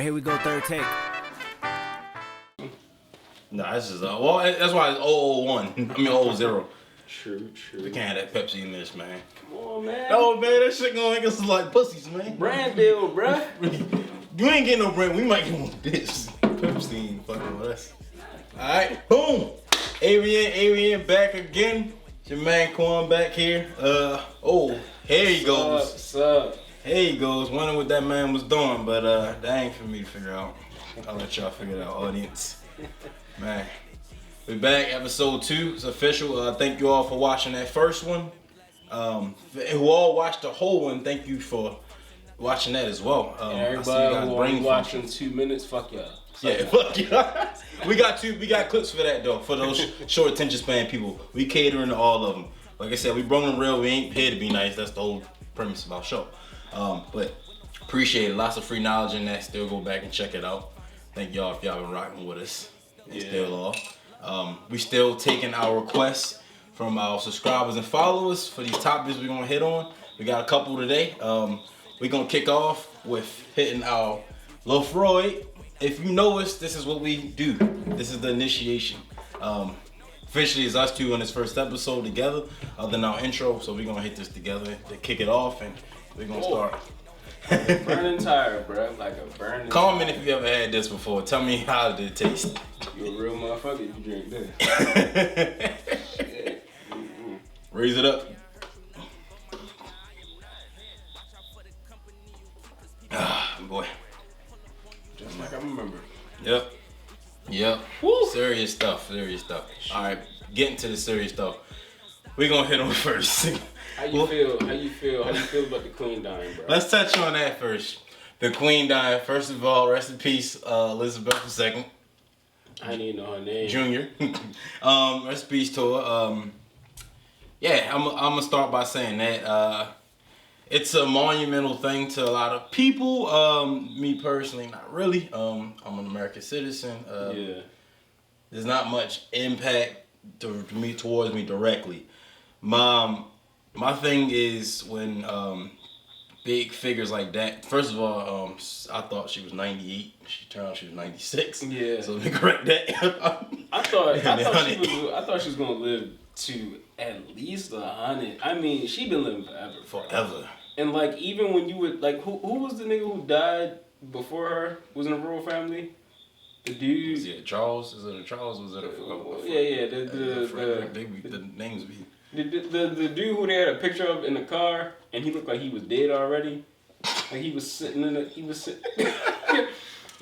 right, here we go, third take. Nah, this is well. That's why it's 001. I mean 0. True. We can't have that Pepsi in this, man. Come on, man. No, man, that shit gonna make us like pussies, man. Brand deal, bruh. You ain't getting no brand. We might get one this. Pepsi ain't fucking with us. All right, boom. Arian back again. Your man Quan back here. Here he goes. What's up? Here he goes. Wondering what that man was doing, but that ain't for me to figure out. I'll let y'all figure it out, audience. Man, we back, episode 2. It's official. Thank you all for watching that first one. Who all watched the whole one, thank you for watching that as well. And everybody who only watching 2 minutes, fuck y'all. Yeah, fuck y'all. We got clips for that though. For those short attention span people, we catering to all of them. Like I said, we brought them real. We ain't here to be nice. That's the whole premise of our show. But appreciate it. Lots of free knowledge in that. Still go back and check it out. Thank y'all if y'all been rocking with us. Yeah. Still all. We still taking our requests from our subscribers and followers for these topics we're gonna hit on. We got a couple today. We're gonna kick off with hitting our Lil Freud. If you know us, this is what we do. This is the initiation. Officially, it's us two on this first episode together, other than our intro. So we're gonna hit this together to kick it off, and we're gonna start. Burning tire, bro. Like a burning Comment tire. if you ever had this before. Tell me how did it taste. You a real motherfucker if you drink this. Raise it up. Ah, boy. Just like I remember. Yep. Woo. Serious stuff. All right, getting to the serious stuff. We're gonna hit on first. How you feel about the queen dying, bro? Let's touch on that first. The queen dying. First of all, rest in peace, Elizabeth II. I didn't even know her name. Junior. Rest in peace to her. Yeah, I'm gonna start by saying that it's a monumental thing to a lot of people. Me personally, not really. I'm an American citizen. There's not much impact towards me directly. My thing is when big figures like that. First of all, I thought she was 98. She turned out she was 96. Yeah. So let me correct that. I thought she was gonna live to at least 100. I mean, she been living forever. And like even when you would like, who was the nigga who died before her? Was in a royal family. The dude. Is it Charles? Is it a Charles? Was it a? Yeah. The names be. The dude who they had a picture of in the car, and he looked like he was dead already. Like he was sitting in it. He was sitting.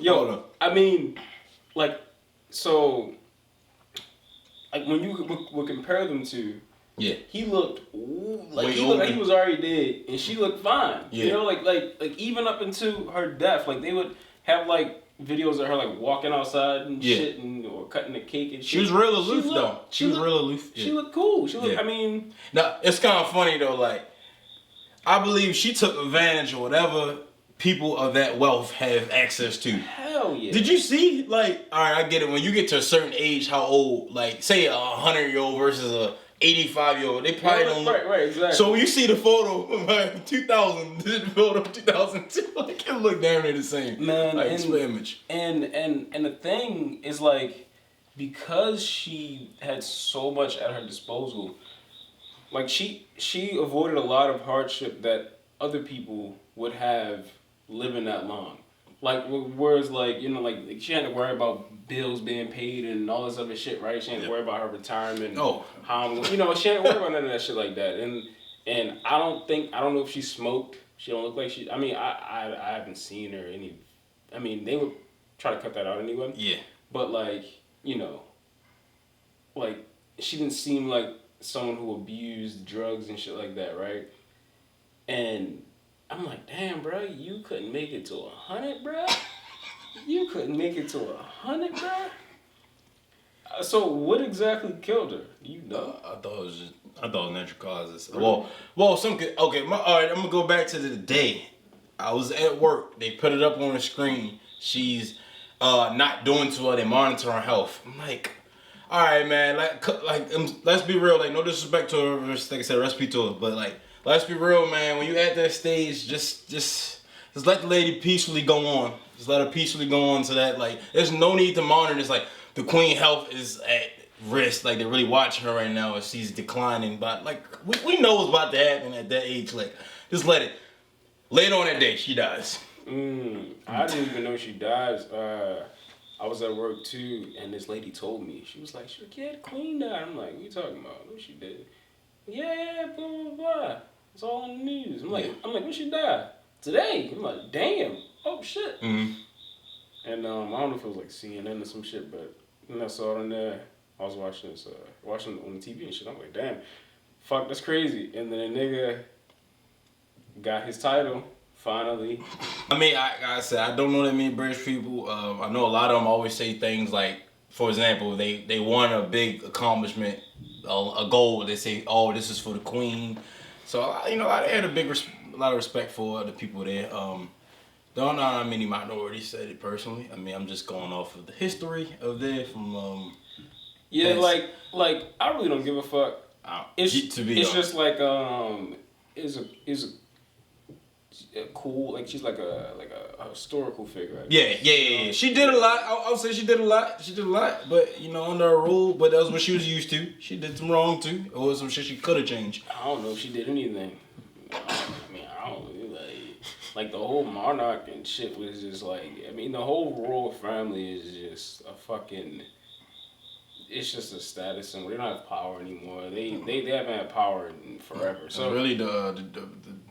Yo, I mean, like, so, like when you would compare them to, yeah, he looked like he was already dead, and she looked fine. Yeah. You know, like even up into her death, like they would have like videos of her like walking outside and shit, and or cutting the cake and shit. She was real aloof though. She was real aloof. She looked cool. She looked. I mean, now it's kind of funny though. Like, I believe she took advantage of whatever people of that wealth have access to. Hell yeah. Did you see? Like, all right, I get it. When you get to a certain age, how old? Like, say a 100-year-old versus a 85-year-old, they probably don't look. Right, exactly. So when you see the photo of like 2000, the photo of 2002, like it look damn near the same. Man, like it's the image. And the thing is like, because she had so much at her disposal, like she avoided a lot of hardship that other people would have living that long. Like, whereas, like, you know, like she had to worry about bills being paid and all this other shit, right? She had to worry about her retirement. Oh. You know, she had to worry about none of that shit like that. And I don't know if she smoked. She don't look like she, I mean, I haven't seen her any, I mean, they would try to cut that out anyway. Yeah. But, like, you know, like, she didn't seem like someone who abused drugs and shit like that, right? And I'm like, damn, bro, you couldn't make it to 100, bro? You couldn't make it to 100, bro? So what exactly killed her? You know? I thought it was natural causes. Really? Well, okay. All right, I'm gonna go back to the day. I was at work. They put it up on the screen. She's not doing too well. They monitor her health. I'm like, all right, man. Like, let's be real. Like, no disrespect to her. Like I said, recipe to her. But like, let's be real, man. When you at that stage, just just let the lady peacefully go on. Just let her peacefully go on so that, like, there's no need to monitor this. Like, the queen health is at risk. Like, they're really watching her right now as she's declining. But, like, we know what's about to happen at that age. Like, just let it. Later on that day, she dies. I didn't even know she died. I was at work too, and this lady told me. She was like, "Yeah, the queen died." I'm like, "What you talking about? What she did?" Yeah, blah blah blah. It's all on the news. I'm like, when she died? Today. I'm like, damn. Oh shit. Mm-hmm. And I don't know if it was like CNN or some shit, but then I saw it on there. I was watching this, watching it on the TV and shit. I'm like, damn, fuck, that's crazy. And then a nigga got his title. Finally. I mean, I said, I don't know that many British people. I know a lot of them always say things like, for example, they won a big accomplishment, a goal. They say, oh, this is for the queen. So, you know, I had a lot of respect for the people there. Don't know how many minorities said it personally. I mean, I'm just going off of the history of there from... yeah, like I really don't give a fuck. It's just like, is a cool, like she's like a historical figure. Yeah. She did a lot. I would say she did a lot. But you know, under her rule. But that was what she was used to. She did some wrong too, or some shit she could have changed. I don't know if she did anything. I don't know, like the whole monarch and shit was just like. I mean, the whole royal family is just a fucking. It's just a status symbol. They don't have power anymore. They haven't had power in forever. So really, the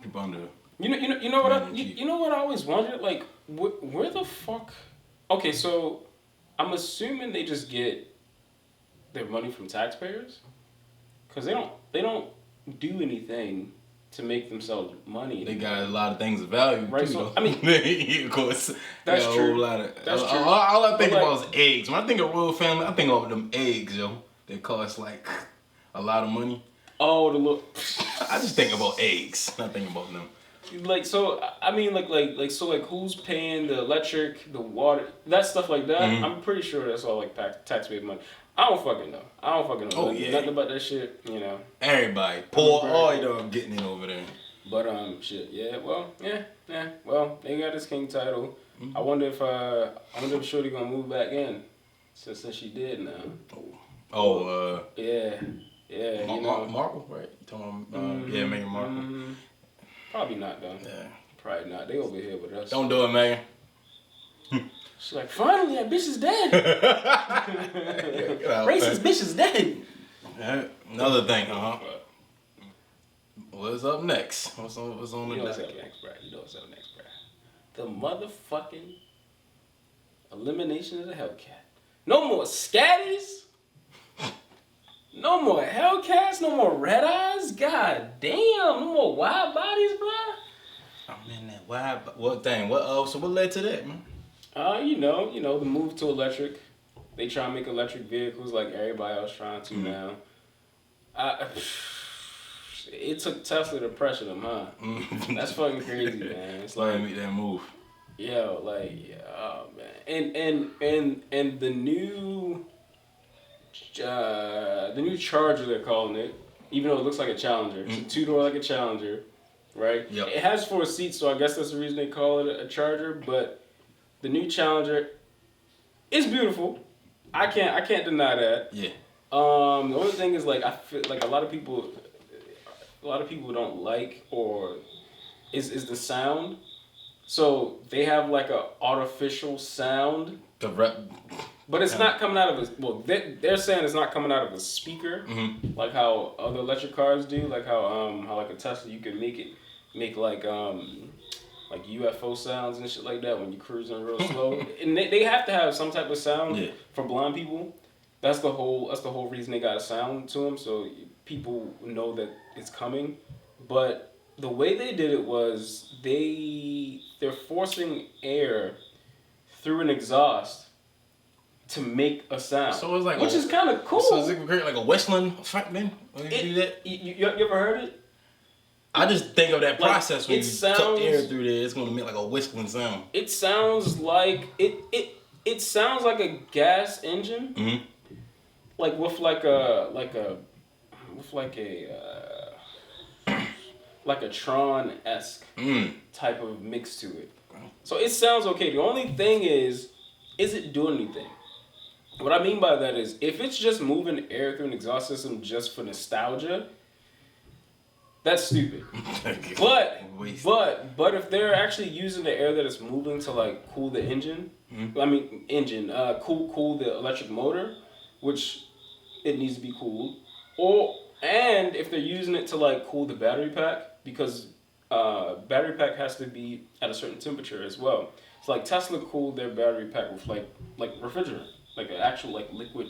people under. You know what I always wondered, like where the fuck? Okay, so I'm assuming they just get their money from taxpayers, cause they don't do anything to make themselves money. They got a lot of things of value, right? Too, So though. I mean, of course, that's true. That's true. All I think about is eggs. When I think of royal family, I think of them eggs, yo. They cost like a lot of money. Oh, the look. I just think about eggs. Not think about them. Like, so I mean, so who's paying the electric, the water, that stuff like that? Mm-hmm. I'm pretty sure that's all like taxpayer money. I don't fucking know. Oh, yeah. Nothing about that shit. You know. Everybody, poor, all you know, getting it over there. But shit, yeah. Well, yeah. Well, they got this king title. Mm-hmm. I wonder if Shorty gonna move back in, since she did now. Yeah. You know. Markle, right? You talking about, yeah, Meghan Markle. Mm-hmm. Probably not, though. Yeah. Probably not. They over here with us. Don't do it, Megan. She's like, finally, that bitch is dead. Racist bitch is dead. Yeah. Another thing, What's up next? What's on the You know what's up next, bro. The motherfucking elimination of the Hellcat. No more scatties. No more Hellcats, no more red eyes. God damn, no more wide bodies, bro. I'm in that wide. What thing? So what led to that, man? You know, the move to electric. They try to make electric vehicles like everybody else trying to now. It took Tesla to pressure them, huh? That's fucking crazy, man. It's like make that move. Yo, oh man, and the new Charger, they're calling it, even though it looks like a Challenger. It's a 2-door like a Challenger, right? Yep. It has 4 seats, so I guess that's the reason they call it a Charger. But the new Challenger is beautiful. I can't deny that. Yeah. The only thing is, like, I feel like a lot of people don't like or is the sound. So they have like a artificial sound. But it's not coming out of a, well, they're saying it's not coming out of a speaker, like how other electric cars do, like how like a Tesla, you can make like UFO sounds and shit like that when you're cruising real slow. And they have to have some type of sound for blind people. That's the whole reason they got a sound to them, so people know that it's coming. But the way they did it was they're forcing air through an exhaust to make a sound. So it's like, which is kind of cool. So is it create like a whistling effect then? When you do that? You ever heard it? I just think of that process when you suck air through there. It's gonna make like a whistling sound. It sounds like it sounds like a gas engine, like a Tron-esque type of mix to it. So it sounds okay. The only thing is it doing anything? What I mean by that is, if it's just moving air through an exhaust system just for nostalgia, that's stupid. but if they're actually using the air that it's moving to like cool the engine, cool the electric motor, which it needs to be cooled, and if they're using it to like cool the battery pack, because battery pack has to be at a certain temperature as well. It's like Tesla cooled their battery pack with like refrigerant. Like an actual like liquid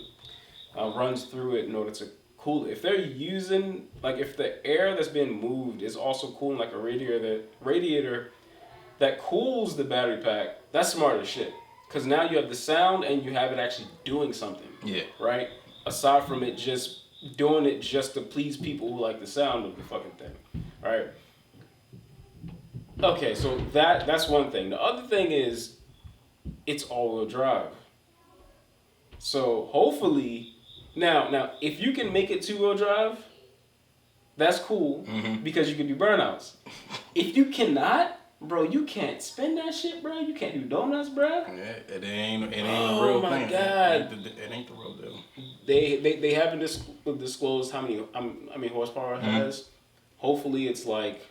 runs through it in order to cool it. If they're using if the air that's being moved is also cooling like a radiator that cools the battery pack, that's smart as shit. Because now you have the sound and you have it actually doing something. Yeah. Right? Aside from it just doing it just to please people who like the sound of the fucking thing. Right? Okay, so that's one thing. The other thing is it's all-wheel drive. So hopefully, now if you can make it 2-wheel drive, that's cool because you can do burnouts. If you cannot, bro, you can't spin that shit, bro. You can't do donuts, bro. Yeah, it ain't a real thing. Oh my god, it ain't the real deal. They haven't disclosed how many horsepower it has. Hopefully, it's like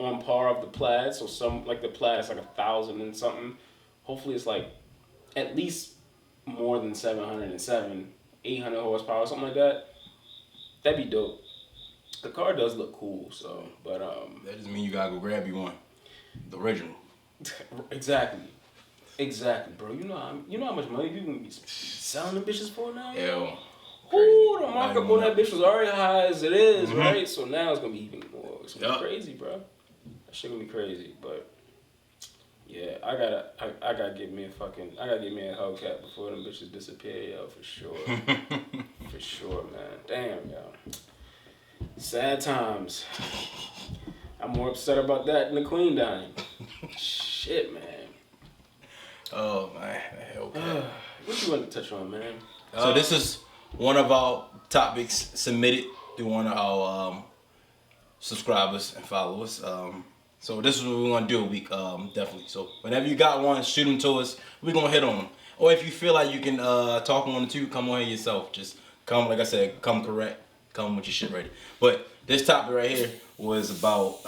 on par of the Plaid. So some like the Plaid is like 1,000 and something. Hopefully, it's like at least more than 707, 800 horsepower, something like that. That'd be dope. The car does look cool, so, but that doesn't mean you gotta go grab you one, the original. Exactly, bro. You know how much money people be selling them bitches for now. Hell. Ooh, the markup on that bitch was already high as it is, right? So now it's gonna be even more. It's gonna be crazy, bro. That shit gonna be crazy, but. Yeah, I gotta get me a Hellcat before them bitches disappear, yo, for sure. For sure, man. Damn, yo. Sad times. I'm more upset about that than the Queen dying. Shit, man. Oh, man. Hellcat. What you want to touch on, man? So this is one of our topics submitted through one of our subscribers and followers. So this is what we want to do a week, definitely. So whenever you got one, shoot them to us. We're going to hit on them. Or if you feel like you can talk on the two, come on here yourself. Just come, like I said, come correct. Come with your shit ready. But this topic right here was about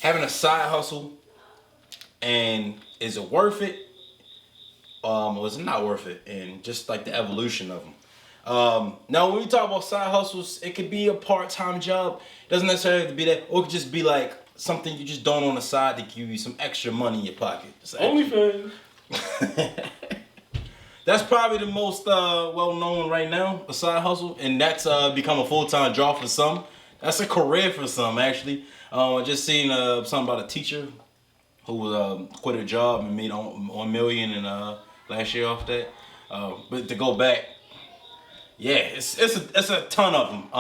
having a side hustle. And is it worth it? Or is it not worth it? And just like the evolution of them. Now, when we talk about side hustles, it could be a part-time job. It doesn't necessarily have to be that. Or it could just be like something you just doing on the side to give you some extra money in your pocket. Onlyfans. That's probably the most well-known right now, a side hustle. And that's become a full-time job for some. That's a career for some, actually. I just seen something about a teacher who quit her job and made $1 million in last year off that. But to go back, yeah, it's a ton of them.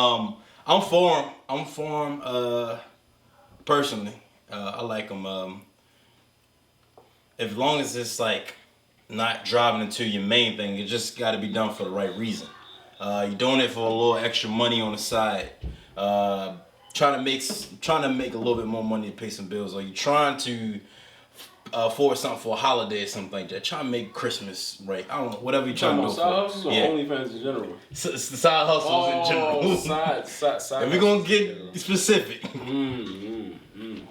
I'm for them. Personally, I like them. As long as it's like not driving into your main thing, it just got to be done for the right reason. You're doing it for a little extra money on the side. Trying to make a little bit more money to pay some bills, or you're trying to afford something for a holiday or something like that. Trying to make Christmas right. I don't know, whatever you're trying to do. Side hustles or OnlyFans in general? It's the side hustles in general. Side and we're gonna get specific. Yeah, man.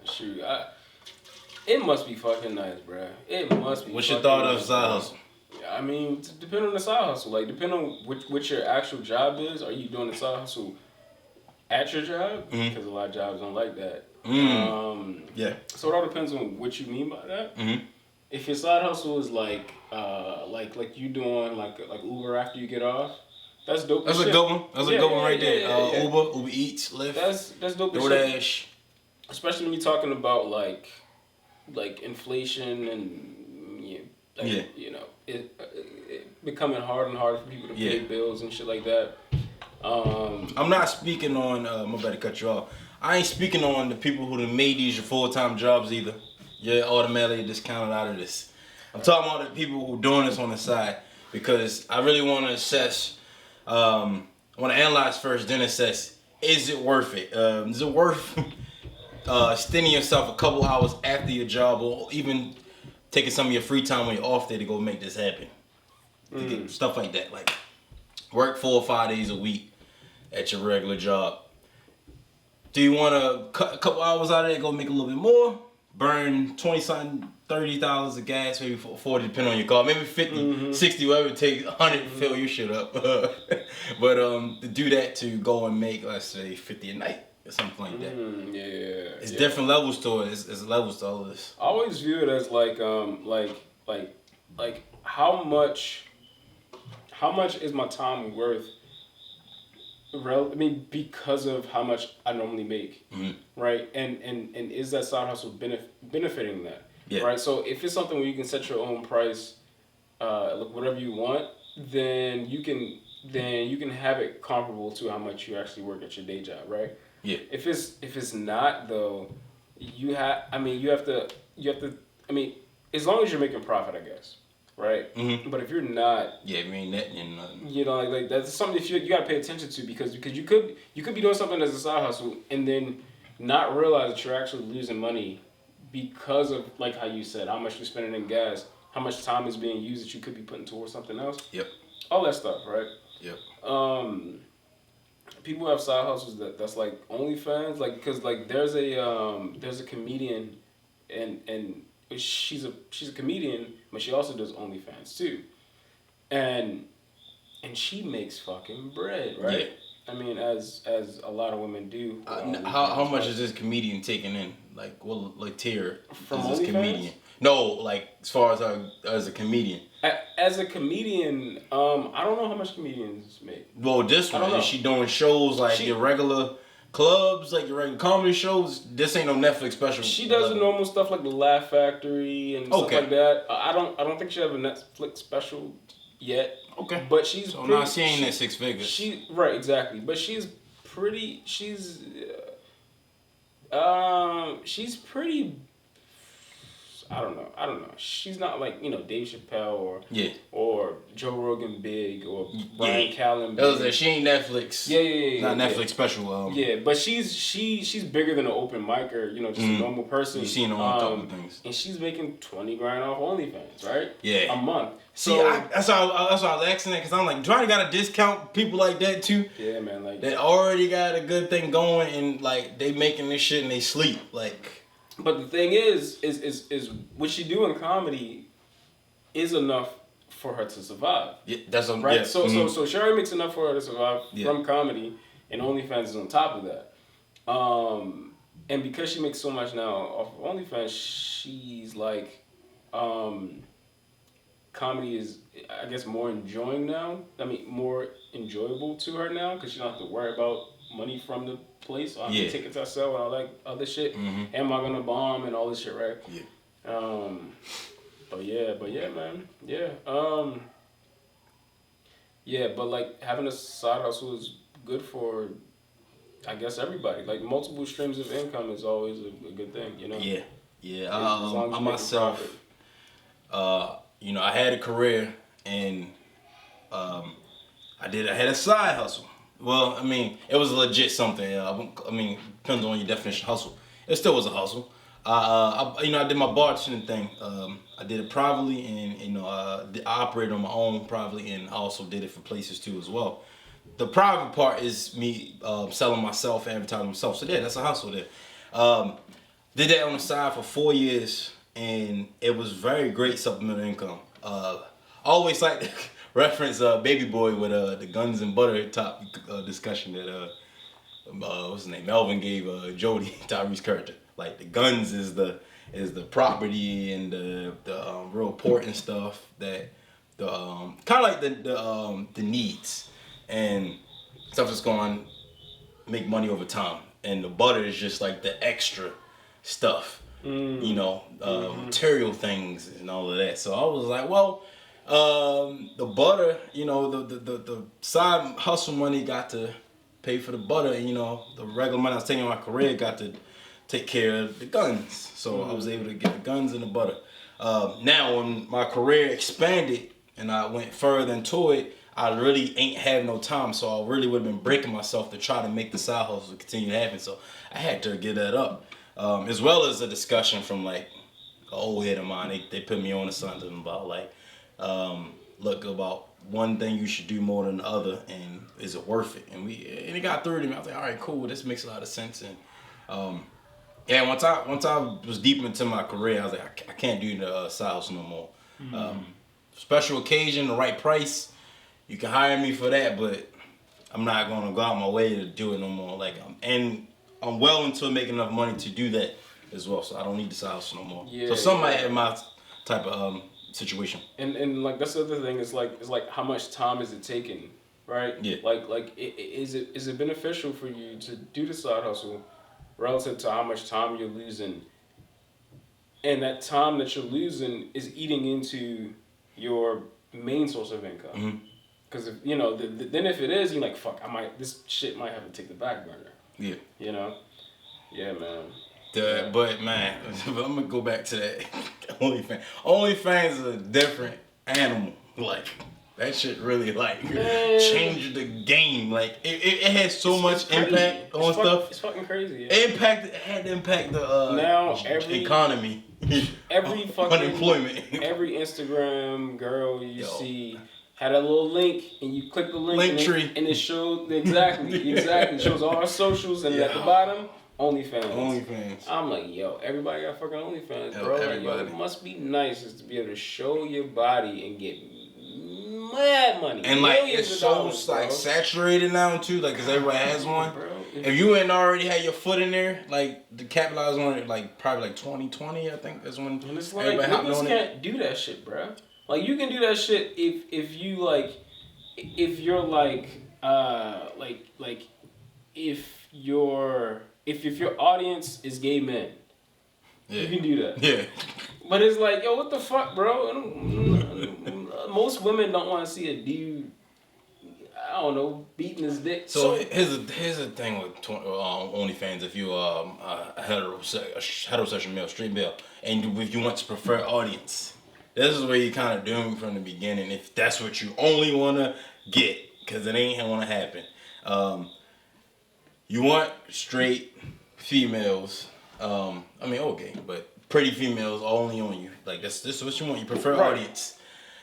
Shoot, it must be fucking nice, bruh. It must be. What's your thought of side hustle? I mean, depending on the side hustle, like depending on what your actual job is. Are you doing the side hustle at your job? Because a lot of jobs don't like that. Yeah. So it all depends on what you mean by that. If your side hustle is like you doing like Uber after you get off, that's dope. That's a good one. That's a good one right there. Uber Eats, Lyft. That's dope. DoorDash. Especially when you're talking about like inflation and you know it becoming harder and harder for people to pay bills and shit like that. I'm not speaking on. I'm about to cut you off. I ain't speaking on the people who done made these your full-time jobs either. You're automatically discounted out of this. I'm talking about the people who doing this on the side, because I really want to assess. I want to analyze first, then assess. is it worth it? Is it worth extending yourself a couple hours after your job, or even taking some of your free time when you're off day to go make this happen? Stuff like that. Like, work 4 or 5 days a week at your regular job. Do you want to cut a couple hours out of it, go make a little bit more? Burn 20-something, $30 of gas, maybe 40, depending on your car. Maybe 50, 60, whatever it takes, 100 to fill your shit up. But to do that, to go and make, let's say, 50 a night or something like that. It's different levels to it. It's levels to all of this. I always view it as like how much is my time worth? Because of how much I normally make, right? And is that side hustle benefiting that, right? So if it's something where you can set your own price, whatever you want, then you can have it comparable to how much you actually work at your day job, right? Yeah. If it's not though, you have to as long as you're making profit, I guess. Right, but if you're not, netting nothing. You know, like that's something that you gotta pay attention to because you could be doing something as a side hustle and then not realize that you're actually losing money because of, like how you said, how much you're spending in gas, how much time is being used that you could be putting towards something else. Yep. All that stuff, right? Yep. People have side hustles that's like OnlyFans, like because like there's a comedian and she's a comedian, but she also does OnlyFans too, and she makes fucking bread, right? Yeah. I mean, as a lot of women do. How much is this comedian taking in? Like, what like tier from is this OnlyFans? comedian? No, like as far as a comedian. As a comedian, I don't know how much comedians make. Well, this one is she doing shows like your regular clubs, like your regular comedy shows? This ain't no Netflix special. She does the normal stuff like the Laugh Factory and stuff like that. I don't think she have a Netflix special yet. Okay. But she's so pretty, not seeing that 6 figures. Right, exactly. But she's pretty. She's pretty. I don't know. She's not like, Dave Chappelle or Joe Rogan big or Brian Callen big. She ain't Netflix. Yeah. Not Netflix special. But she's bigger than an open micer, just a normal person. You've seen her on a couple of things. And she's making $20,000 off OnlyFans, right? Yeah. A month. See, that's why I was asking that, because I'm like, trying to gotta discount people like that too. Yeah, man. Like that already got a good thing going and like they making this shit and they sleep like. But the thing is what she do in comedy is enough for her to survive. Yeah, that's right. Yeah. So Sherry makes enough for her to survive from comedy, and OnlyFans is on top of that. And because she makes so much now off of OnlyFans, she's like, comedy is, I guess, more more enjoyable to her now because she don't have to worry about money from the place, all the tickets I sell and all that other shit. Am I gonna bomb and all this shit, right? Yeah. But yeah, man. Yeah. But like having a side hustle is good for, I guess, everybody. Like multiple streams of income is always a good thing, Yeah. I myself, I had a career and I had a side hustle. Well, I mean, it was legit something. Depends on your definition of hustle. It still was a hustle. I did my bartending thing. I did it privately, and I operated on my own privately, and I also did it for places too as well. The private part is me selling myself, advertising myself. So that's a hustle there. Did that on the side for 4 years, and it was very great supplemental income. I always like reference Baby Boy with the guns and butter top discussion that what's his name, Melvin gave Jody, Tyree's character. Like the guns is the property and the real important stuff that the kind of like the needs and stuff that's going to make money over time, and the butter is just like the extra stuff, material things and all of that. So I was like, well. The butter, the side hustle money got to pay for the butter, and the regular money I was taking in my career got to take care of the guns. So I was able to get the guns and the butter. Now when my career expanded and I went further into it, I really ain't had no time, so I really would have been breaking myself to try to make the side hustle continue to happen. So I had to get that up, as well as a discussion from like an old head of mine. They put me on to something about like, look, about one thing you should do more than the other, and is it worth it? And it got through to me. I was like, all right, cool, this makes a lot of sense. And yeah, once I was deep into my career, I was like, I can't do the side hustle no more. Special occasion, the right price, you can hire me for that, but I'm not gonna go out my way to do it no more. Like, I'm well into making enough money to do that as well, so I don't need the side hustle no more. Yeah, so some might have my type of situation. And like that's the other thing. It's like how much time is it taking, right? Yeah. Is it beneficial for you to do the side hustle relative to how much time you're losing, and that time that you're losing is eating into your main source of income. Because if then if it is, you're like, fuck, this shit might have to take the back burner. Yeah. Yeah, man. But man, I'm gonna go back to that OnlyFans. OnlyFans is a different animal. Like, that shit really changed the game. Like, it has so much impact on stuff. It's fucking crazy. Yeah. It had to impact the now economy. Every fucking unemployment. Every Instagram girl you see had a little link, and you click the link and it showed exactly it shows all our socials, and at the bottom, OnlyFans. I'm like, yo, everybody got fucking OnlyFans, bro. Like, it must be nice just to be able to show your body and get mad money. And like, it's so saturated now too, like, cause everybody has one. Bro, if you ain't already had your foot in there, like, to capitalize on it, like probably like 2020, I think that's when. And it's like, niggas can't do that shit, bro. Like, you can do that shit if your audience is gay men. Yeah. You can do that. Yeah. But it's like, yo, what the fuck, bro? Most women don't want to see a dude, I don't know, beating his dick. So here's the thing with OnlyFans. If you a heterosexual male, straight male, and if you want to prefer audience, this is where you kind of doomed from the beginning. If that's what you only want to get, because it ain't want to happen. You want straight females. Okay, but pretty females only on you. Like, this is what you want. You prefer audience.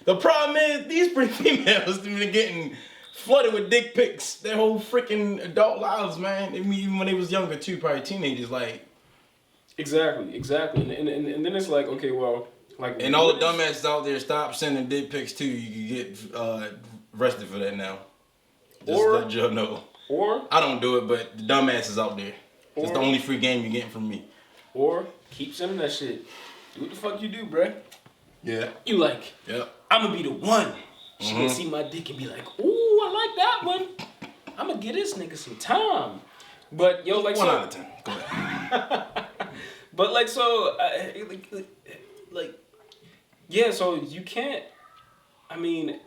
The problem is, these pretty females have been getting flooded with dick pics their whole freaking adult lives, man. Even when they was younger too, probably teenagers, like. Exactly. And then it's like, okay, well, like. And all the dumbasses out there, stop sending dick pics too. You can get arrested for that now. Just let y'all know. Or I don't do it, but the dumbasses out there. It's the only free game you're getting from me. Or keep sending that shit. Do what the fuck you do, bruh. Yeah. You like, I'm gonna be the one. She gonna see my dick and be like, ooh, I like that one. I'm gonna give this nigga some time. But yo, like, 1 out of 10. Go ahead. But like, so, so you can't. I mean,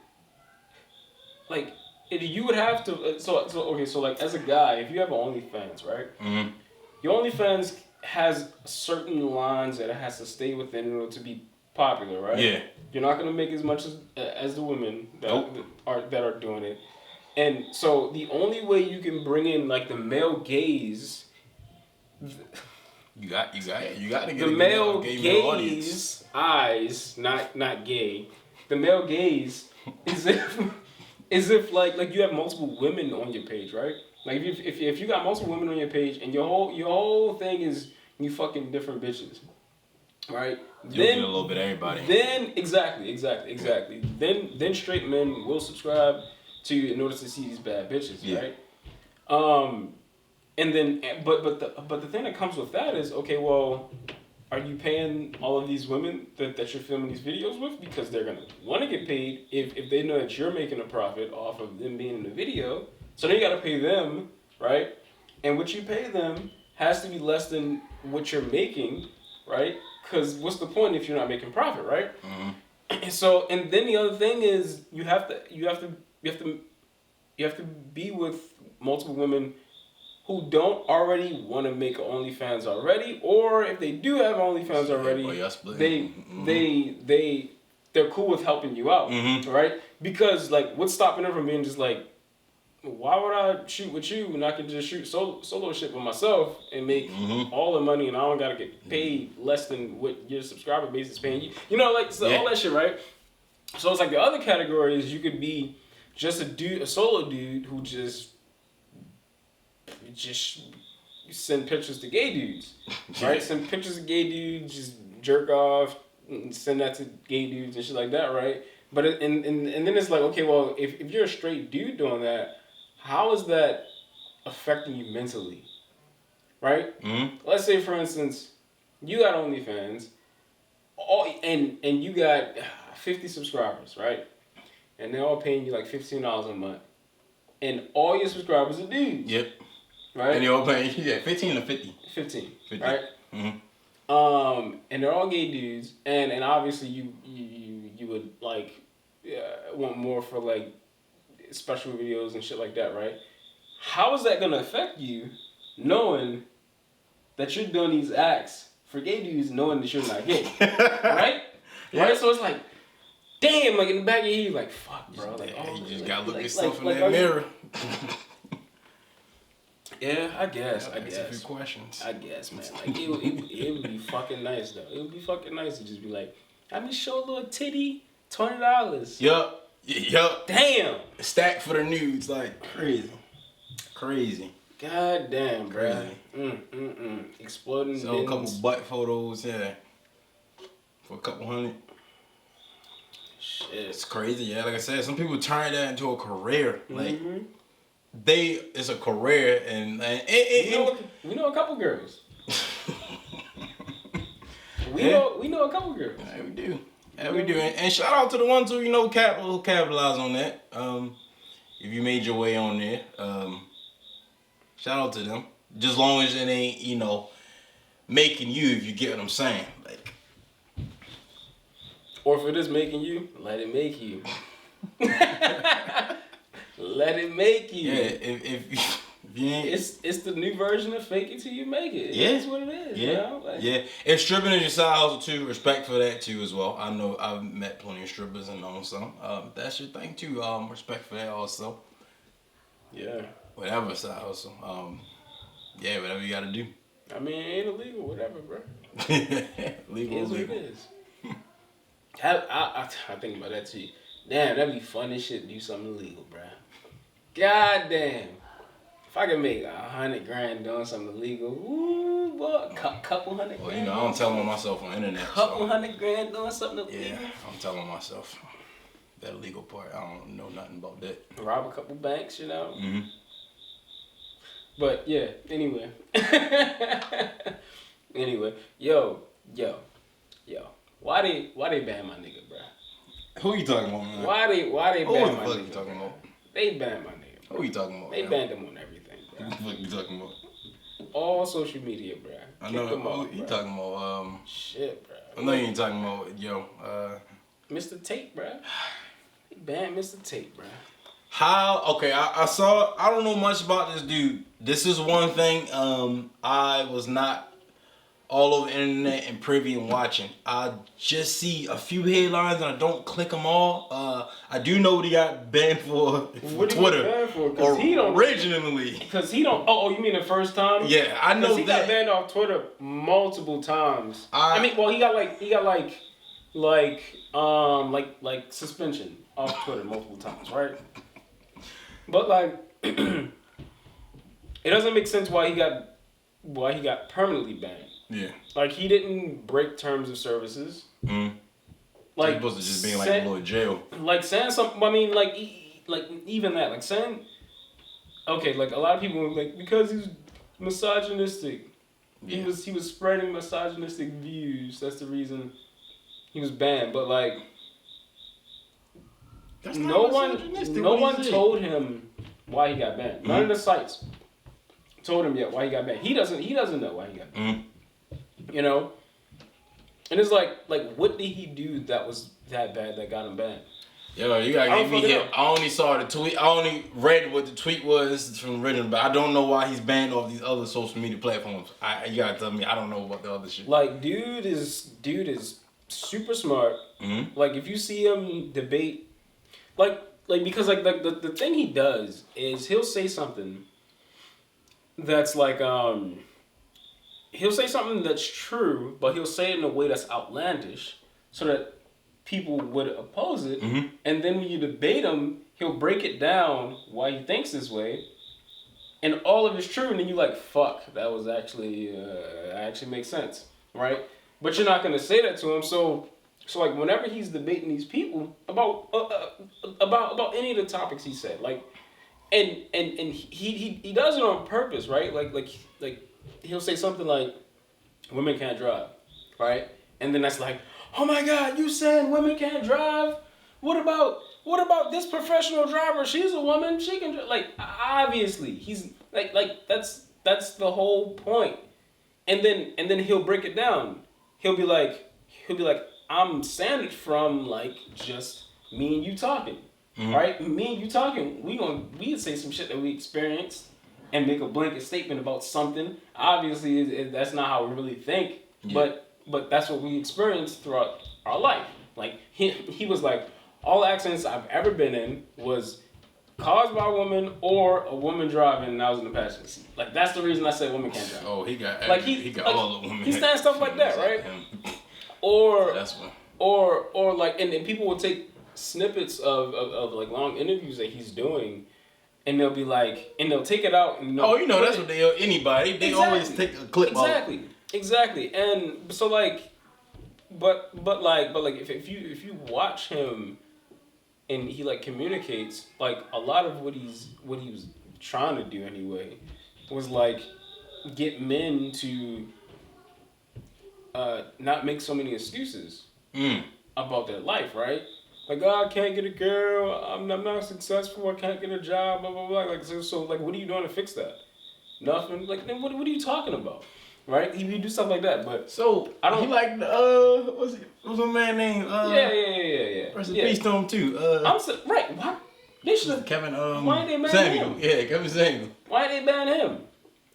like, you would have to. So like, as a guy, if you have an OnlyFans, right? Mm-hmm. Your OnlyFans has certain lines that it has to stay within in order to be popular, right? Yeah. You're not gonna make as much as the women that are doing it, and so the only way you can bring in like the male gaze. You got to get the male gaze eyes, not gay. The male gaze is if like you have multiple women on your page, right? Like if you got multiple women on your page and your whole thing is you fucking different bitches, right? You'll get a little bit of everybody. Then exactly. Then straight men will subscribe to you in order to see these bad bitches, right? And then but the thing that comes with that is, okay, well, are you paying all of these women that you're filming these videos with because they're gonna want to get paid if they know that you're making a profit off of them being in the video? So then you gotta pay them, right? And what you pay them has to be less than what you're making, right? Because what's the point if you're not making profit, right? Mm-hmm. And then the other thing is you have to be with multiple women who don't already want to make OnlyFans already, or if they do have OnlyFans already, they're cool with helping you out, right? Because like, what's stopping them from being just like, why would I shoot with you when I can just shoot solo shit with myself and make all the money and I don't gotta get paid less than what your subscriber base is paying you? You know, like all that shit, right? So it's like the other category is you could be just a solo dude who just send pictures to gay dudes, right? Send pictures of gay dudes, just jerk off, and send that to gay dudes and shit like that, right? But and then it's like, okay, well, if you're a straight dude doing that, how is that affecting you mentally, right? Let's say, for instance, you got OnlyFans, and you got 50 subscribers, right? And they're all paying you like $15 a month, and all your subscribers are dudes. Yep. Right. And they're all paying 15 or 50. 15. 50. Right. And they're all gay dudes, and obviously you would like want more for like special videos and shit like that, right? How is that gonna affect you, knowing that you're doing these acts for gay dudes, knowing that you're not gay, right? Yeah. Right. So it's like, damn, like in the back of your head, you're like, fuck, bro. Like, you just gotta look yourself in that mirror. Yeah, I guess. A few questions. I guess, man. Like it would be fucking nice though. It would be fucking nice to just be like, let me show a little titty, $20. Yup. Damn. Stack for the nudes, like crazy. God damn, bro. Exploding. So a couple butt photos, for a couple $100. Shit. It's crazy, yeah. Like I said, some people turn that into a career. Like it's a career, and we know a couple girls. We know a couple girls. Yeah, we do. Yeah, we do. And shout out to the ones who capitalize on that. If you made your way on there, shout out to them. Just long as it ain't making you, if you get what I'm saying, like. Or if it is making you, let it make you. Let it make you. Yeah, if you ain't... It's the new version of fake it till you make it. It is what it is. Yeah. You know? Like, yeah. If stripping is your side hustle too, respect for that too as well. I know I've met plenty of strippers and known some. That's your thing too. Respect for that also. Yeah. Whatever side hustle. Whatever you gotta do. I mean, it ain't illegal, whatever, bro. Legal is what it is. I think about that too. Damn, that'd be fun as shit to do something illegal, bro. God damn. If I could make $100,000 doing something illegal, ooh, boy, couple $100,000. Well, I don't tell on myself on the internet. Couple $100,000 doing something illegal. Yeah, I'm telling myself that illegal part. I don't know nothing about that. Rob a couple banks, But yeah, anyway. Yo. Why they ban my nigga, bro? Who you talking about, man? Why they ban my nigga? Who the fuck you talking about? They banned my nigga, bro. Who you talking about? They banned him on everything, bro. Who the fuck you talking about? All social media, bro. I know who you talking about. Shit, bro. I know you ain't talking about Mr. Tate, bro. They banned Mr. Tate, bro. How? Okay, I saw. I don't know much about this dude. This is one thing. I was not all over the internet and privy and watching. I just see a few headlines and I don't click them all. I do know what he got banned for Twitter. Banned for? Because he don't originally. Because he don't. Oh, you mean the first time? Yeah, I know he that. Got banned off Twitter multiple times. He got suspension off Twitter multiple times, right? But like, it doesn't make sense why he got permanently banned. Yeah. Like, he didn't break terms of services. Like, he supposed to just be in like a little jail. Like saying something. I mean, even that. Like saying, okay, like a lot of people were like, because he's misogynistic. Yeah. He was spreading misogynistic views. That's the reason he was banned. But like, no one told him why he got banned. None of the sites told him yet why he got banned. He doesn't know why he got banned. And it's like what did he do that was that bad that got him banned? Yo, you gotta give me hit. I only saw the tweet. I only read what the tweet was from the original, but I don't know why he's banned off these other social media platforms. You gotta tell me. I don't know about the other shit. Like, dude is super smart. Mm-hmm. Like if you see him debate, like because like the thing he does is he'll say something that's like he'll say something that's true, but he'll say it in a way that's outlandish, so that people would oppose it. Mm-hmm. And then when you debate him, he'll break it down why he thinks this way, and all of it's true. And then you're like, "Fuck, that was actually makes sense, right?" But you're not gonna say that to him, so like whenever he's debating these people about any of the topics he said, like, and he does it on purpose, right? Like he'll say something like, "Women can't drive," right? And then that's like, "Oh my God, you saying women can't drive? What about this professional driver? She's a woman. She can drive." Like, obviously, he's like that's the whole point. And then he'll break it down. He'll be like, "I'm saying it from like just me and you talking, right? Me and you talking. We'd say some shit that we experienced and make a blanket statement about something. Obviously, that's not how we really think, but that's what we experienced throughout our life. Like he was like, all accidents I've ever been in was caused by a woman or a woman driving and I was in the passenger seat. Like that's the reason I said women can't drive." Oh, he got all the women. He's saying stuff like that, right? Or that's one. Or like, and people will take snippets of like long interviews that he's doing, and they'll be like, and they'll take it out. And that's what anybody. They always take a clip out. Exactly. And so like, but like if you watch him, and he like communicates, like a lot of what he was trying to do anyway, was like get men to not make so many excuses about their life, right? Like, "Oh, I can't get a girl. I'm not successful. I can't get a job. Blah blah blah." Like so like, what are you doing to fix that? Nothing. Like, then what are you talking about, right? He do stuff like that, but so I don't. He like what's a man named? Yeah. Rest in peace to him too. Right. What? They should have. Kevin. Why they ban Samuel? him? Yeah, Kevin Samuel. Why they ban him?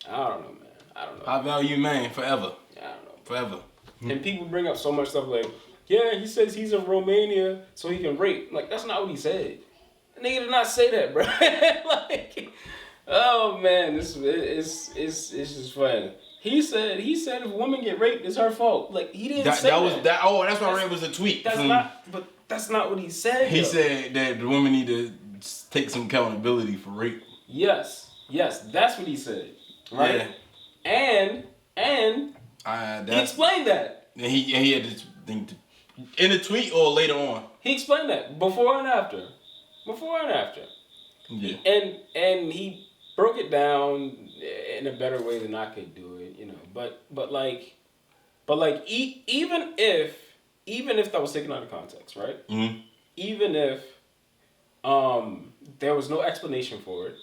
I don't know, man. I don't know. I value man forever. I don't know. Forever. And people bring up so much stuff like, "Yeah, he says he's in Romania so he can rape." Like, that's not what he said. The nigga did not say that, bro. Like, oh man, it's just fun. He said if a woman get raped, it's her fault. Like, he didn't say that. Oh, that's what I read was a tweet. That's not what he said. He said that the women need to take some accountability for rape. Yes, that's what he said. Right? Yeah. And he explained that. And he had this thing in the tweet or later on. He explained that before and after. Yeah. And he broke it down in a better way than I could do it, you know. But even if that was taken out of context, right? Mm-hmm. Even if there was no explanation for it,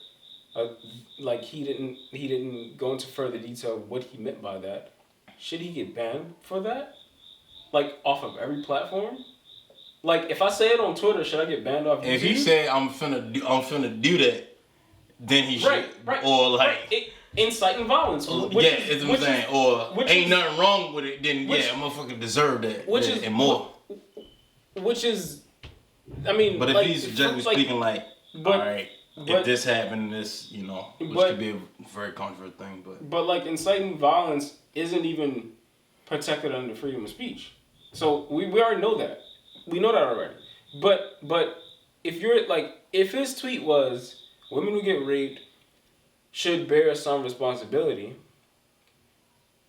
like he didn't go into further detail what he meant by that. Should he get banned for that? Like, off of every platform? Like, if I say it on Twitter, should I get banned off YouTube? If he say I'm finna do that, then he should. Right. Or like inciting violence. Is what I'm saying. Or ain't nothing wrong with it. Then I'm gonna fucking deserve that. And more. Which is, I mean. But if he's generally speaking, like, all right. If this happened, this, which could be a very controversial thing, but like inciting violence isn't even protected under freedom of speech. So we already know that. We know that already. But if you're like, if his tweet was women who get raped should bear some responsibility,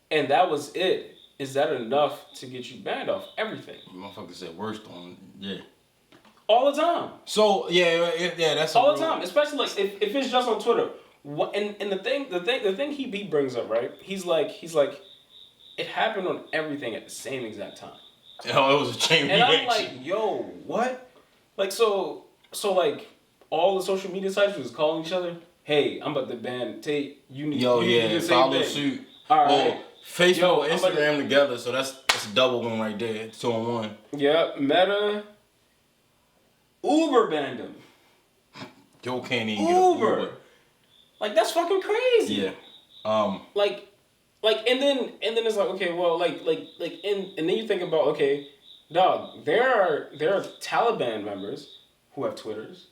and that was it, is that enough to get you banned off everything? Motherfucker said worst on all the time. So that's all the time. Especially like if it's just on Twitter. And the thing he brings up, right? He's like, it happened on everything at the same exact time. Oh, it was a chain reaction. And I'm like, yo, what? Like so like all the social media sites was calling each other. Hey, I'm about to ban Tate. You need to do the same follow thing. suit. All right. Facebook, Instagram together, so that's a double one right there. 2-on-1. Yeah, Meta. Uber banned him. Yo can't even get Uber. Like, that's fucking crazy. Yeah. Like and then it's like, okay, well, and then you think about, okay, Dog, there are Taliban members who have Twitters.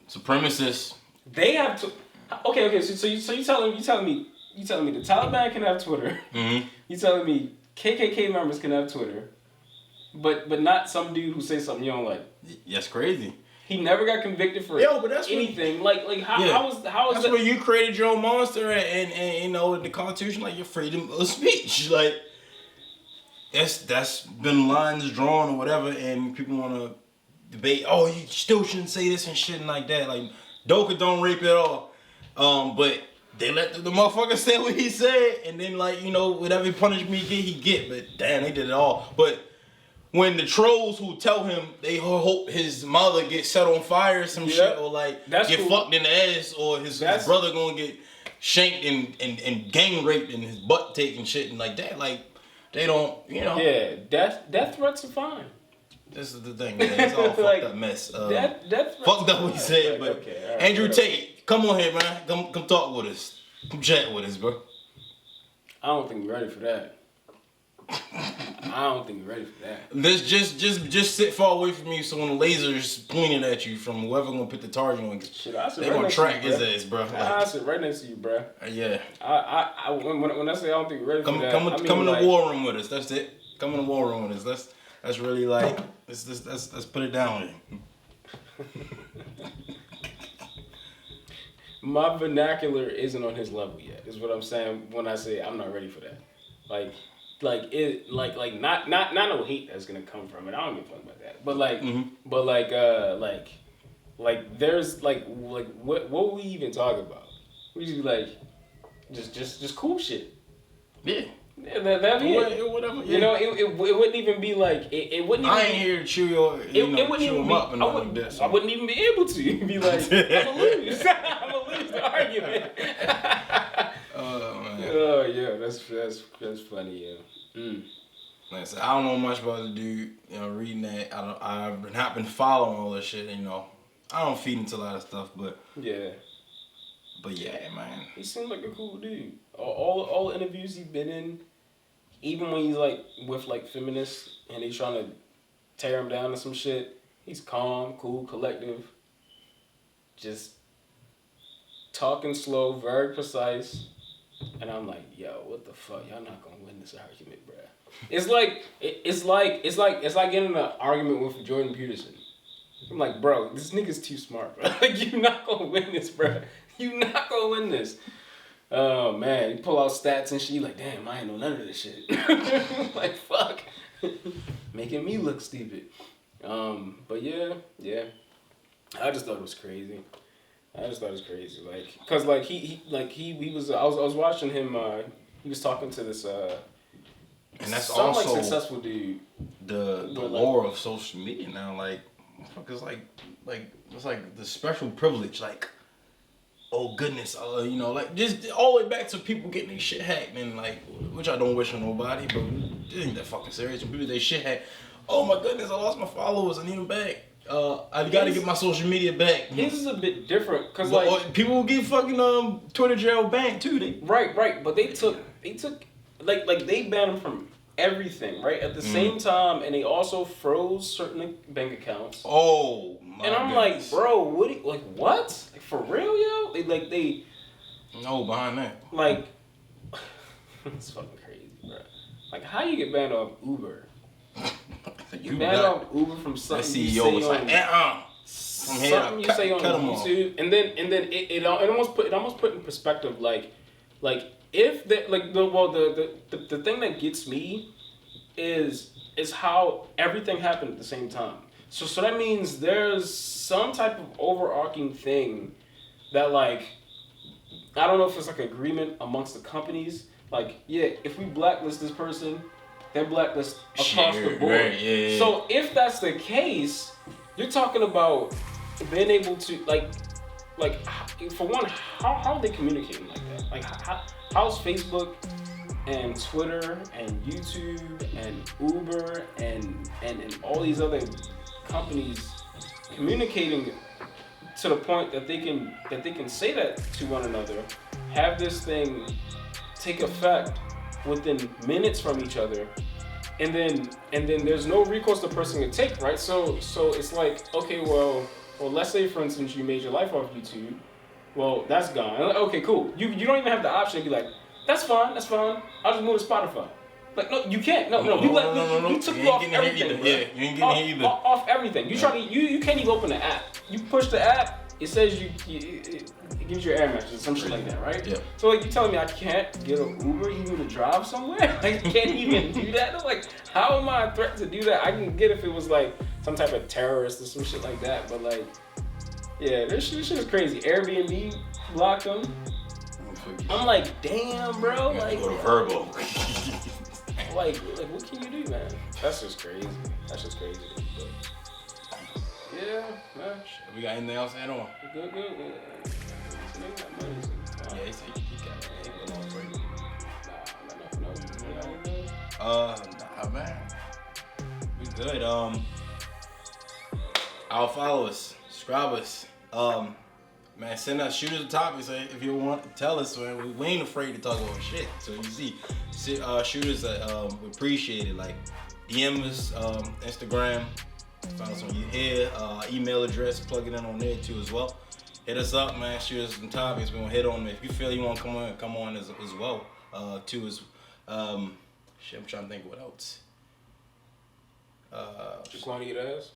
Supremacists. They have okay. So you telling me the Taliban can have Twitter? Mm-hmm. You telling me KKK members can have Twitter, but not some dude who says something you don't like? That's crazy. He never got convicted for but that's anything. How is that's that? where you created your own monster and you know the Constitution, like your freedom of speech, like that's been lines drawn or whatever, and people want to debate. Oh, you still shouldn't say this and shit and like that. Like Doka don't rape at all, but they let the motherfucker say what he said, and then like you know whatever punishment he get. But damn, they did it all. But when the trolls who tell him they hope his mother gets set on fire or some shit, or like get fucked in the ass, or his brother gonna get shanked and gang raped and his butt taken shit and like that, like they don't, you know. Yeah, death threats are fine. This is the thing, man. It's all fucked up mess. Death fucked up what he said, but okay, right, Andrew Tate, come on here, man. Come talk with us. Come chat with us, bro. I don't think we're ready for that. I don't think you're ready for that. Let's just sit far away from you, so when the laser's pointing at you from whoever gonna put the target on, they're gonna track his ass, bro. I sit right next to you, bro. Yeah. When I say I don't think you're ready for that, come in the war room with us. That's it. Come in the war room with us. That's really like let's put it down. My vernacular isn't on his level yet. Is what I'm saying when I say I'm not ready for that. Like not no hate that's gonna come from it. I don't give a fuck about that. But there's what we even talk about? We just like just cool shit. Yeah. Yeah, that'd be it. Whatever. Yeah. You know, it wouldn't even be like it wouldn't. Even I ain't here to chew your. It wouldn't even be. I wouldn't even be able to. You'd be like, I'm gonna lose. I'm gonna lose the argument. Oh man. Oh yeah, that's funny. Yeah. Like I said, I don't know much about the dude. You know, reading that, I've not been following all this shit. You know, I don't feed into a lot of stuff, but yeah. But yeah, man. He seemed like a cool dude. All the interviews he's been in, even when he's like with like feminists and they trying to tear him down or some shit, he's calm, cool, collective. Just talking slow, very precise. And I'm like, yo, what the fuck? Y'all not gonna win this argument, bruh. It's like getting in an argument with Jordan Peterson. I'm like, bro, this nigga's too smart, bro. Like, you're not gonna win this, bro. You're not gonna win this. Oh man, you pull out stats and shit. You like, damn, I ain't know none of this shit. Like, fuck, making me look stupid. But yeah. I just thought it was crazy. Like, cause like he was. I was watching him. He was talking to this. And that's some also like successful dude. The lore of social media now. Like, it's like it's like the special privilege. Like, oh goodness, you know, like just all the way back to people getting their shit hacked and like, which I don't wish on nobody, but it ain't that fucking serious. When people they shit hacked, oh my goodness, I lost my followers. I need them back. I gotta get my social media back. His is a bit different, cause like people will get fucking Twitter jail banned too. Right, but they took like they banned him from everything, right? At the same time, and they also froze certain bank accounts. Oh my! And I'm goodness. like, bro, what? Like for real, yo? They no behind that. Like, it's fucking crazy, bro. Like, how you get banned off Uber? You banned off Uber from something the you CEO say was on, something you say on YouTube, and then it almost put in perspective like if the thing that gets me is how everything happened at the same time. So that means there's some type of overarching thing that like I don't know if it's like agreement amongst the companies. Like, yeah, if we blacklist this person, they're blacklisted across the board. Right, yeah. So if that's the case, you're talking about being able to like for one, how are they communicating like that? Like how's Facebook and Twitter and YouTube and Uber and all these other companies communicating to the point that they can say that to one another, have this thing take effect within minutes from each other, and then there's no recourse the person can take, right? So it's like, okay, well, let's say for instance you made your life off YouTube. Well, that's gone. Okay, cool. You don't even have the option to be like, that's fine. I'll just move to Spotify. Like, no, you can't. No. You took me off everything. Yeah, you ain't getting here either. Off everything. You can't even open the app. You push the app, it says it gives you air matches, some shit like that, right? Yeah. So like, you telling me I can't get an Uber even to drive somewhere? I can't even do that. I'm like, how am I a threat to do that? I can get if it was like some type of terrorist or some shit like that, but like, yeah, this shit is crazy. Airbnb blocked them. I'm like, damn, bro. Like, go to Virgo. like, what can you do, man? That's just crazy. But, yeah, man. We got anything else to add on? Good. Yeah, he said he got a long break. Nah, man. We good. Our followers, subscribers. Man, send us, shoot us a topic. So if you want to tell us, man, we ain't afraid to talk about shit. So you see, shoot us. We appreciate it. Like DM us, Instagram. Find us on here. Email address, plug it in on there too as well. Hit us up, man. Shoot us some topics. We're gonna hit on them. If you feel you want to come on as well. Too as shit. I'm trying to think what else. Just want to eat ass.